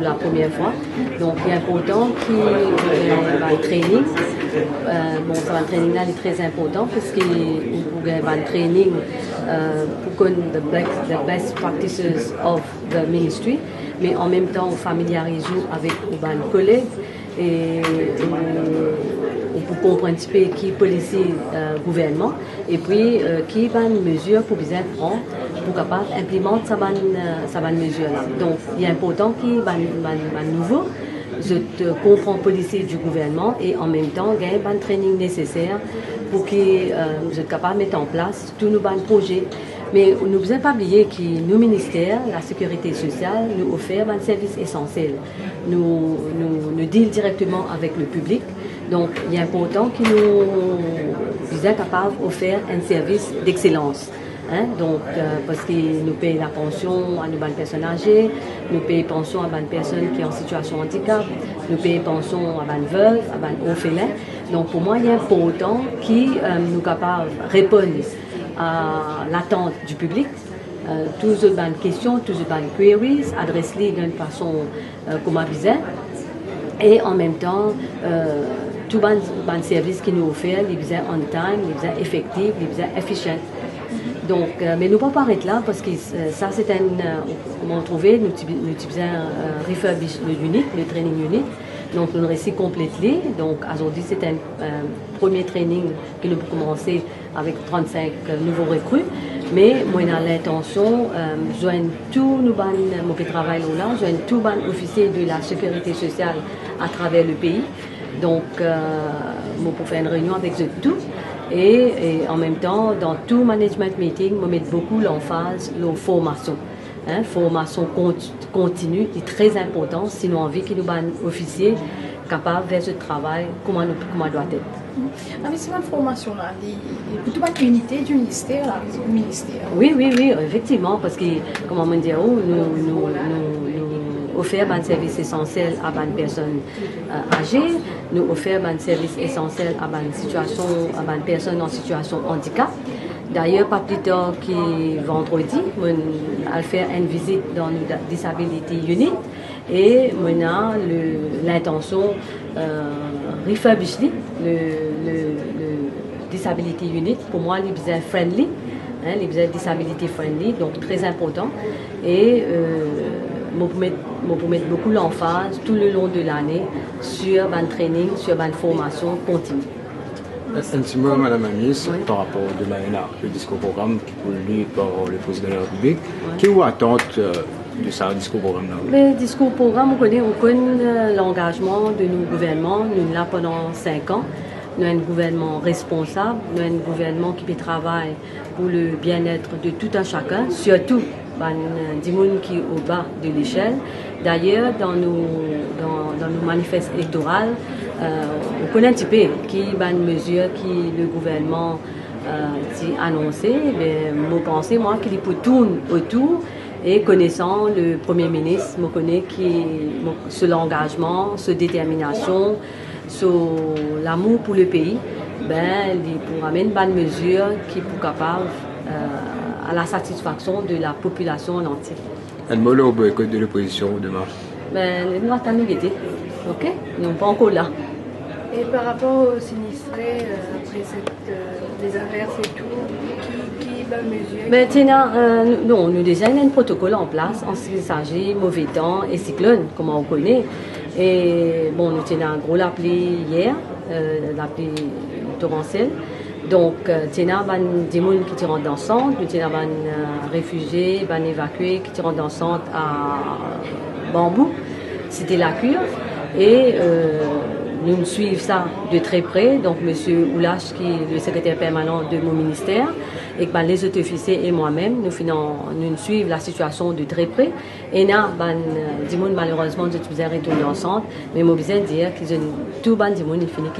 la première fois. Donc, il est important qu'il y ait un training. Bon, ça, le training là est très important parce qu'il y a un training pour connaître the best practices of the ministry, mais en même temps, on familiarise avec les collègues et on peut comprendre un petit peu qui est policier gouvernement et puis qui va une mesure pour bien prendre pour capable implémenter sa mesure là. Donc il est important qu'il va nouveau je comprends policier du gouvernement et en même temps il y a un training nécessaire pour que je sois capable de mettre en place tous nos projets. Mais nous ne devons pas oublier que nos ministères, la sécurité sociale, nous offrent un service essentiel. Nous dealons directement avec le public. Donc, il est important que nous soyons capables d'offrir un service d'excellence. Hein? Donc, parce que nous payons la pension à nos personnes âgées, nous payons la pension à des personnes qui sont en situation de handicap, nous payons la pension à des veuves, à des orphelins. Donc, pour moi, il est important que nous soyons capables de répondre à l'attente du public. Toutes les questions, toutes les queries, adresse-les d'une façon comme bizarre. Et en même temps, tout les services qui nous offrent, les visas on time, les visas effectifs, les visas efficients. Donc, mais nous ne pouvons pas arrêter là parce que ça, c'est comment trouver, nous utilisons refurbish le unit, le training unit. Donc, nous réussi compléter. Donc, aujourd'hui, c'est un premier training que nous pouvons commencer avec 35 nouveaux recrues. Mais moi, j'ai l'intention de joindre tous nos qui travaillent là, joindre tous les officiers de la sécurité sociale à travers le pays. Donc, moi, pour faire une réunion avec eux tous. Et en même temps, dans tout management meeting, je mets beaucoup l'emphase sur la formation. Hein, formation continue est très importante si nous avons envie que nous soyons officiers capables de faire ce travail comment doit être. Mais c'est une formation là, plutôt une unité du ministère, là, du ministère. Oui, effectivement, parce que, comme on dit, nous offrons un service essentiel à des personnes âgées, nous offrons un service essentiel à des personnes en situation de handicap. D'ailleurs, pas plus tard que vendredi, on a fait une visite dans le Disability Unit et on a l'intention de refurbisher le Disability Unit. Pour moi, il est friendly, il est disability friendly, donc très important. Et je mettre beaucoup l'emphase tout le long de l'année sur un training, sur une formation continue. Un petit mot, Madame la ministre, oui. Par rapport demain à le discours programme qui est lu par le président de la République. Oui. Quelle est l'attente de ce discours programme là? Le discours programme, on connaît l'engagement de nos gouvernements. Nous sommes là pendant 5 ans. Nous avons un gouvernement responsable, nous avons un gouvernement qui travaille pour le bien-être de tout un chacun, surtout des gens qui sont au bas de l'échelle. D'ailleurs, dans nos manifestes électoraux, on connaît un petit peu qui est une mesure que le gouvernement a annoncée. Je pense qu'il peut tourner autour et connaissant le Premier ministre, je connais sur l'engagement, sur la détermination, sur l'amour pour le pays, il pourra amener une bonne mesure qui est capable à la satisfaction de la population en entier. Un mot au boycott de l'opposition demain? Nous allons nous guetter. Ok? Nous ne sommes pas encore là. Et par rapport aux sinistrés, après les averses et tout, qui va mesurer? Non, nous déjà un protocole en place en ce qui s'agit mauvais temps et cyclone, comme on connaît. Et bon, nous tenons un gros appli hier, l'appli torrentielle. Donc, nous avons des gens qui rentrent dans le centre, nous avons des réfugiés, des évacués qui rentrent dans le centre à Bambou. C'était la cure. Et nous suivons ça de très près. Donc, M. Oulache, qui est le secrétaire permanent de mon ministère, et que les autres officiers et moi-même, nous suivons la situation de très près. Et là, malheureusement, nous avons retourné dans le centre. Mais je veux dire que tout le monde finit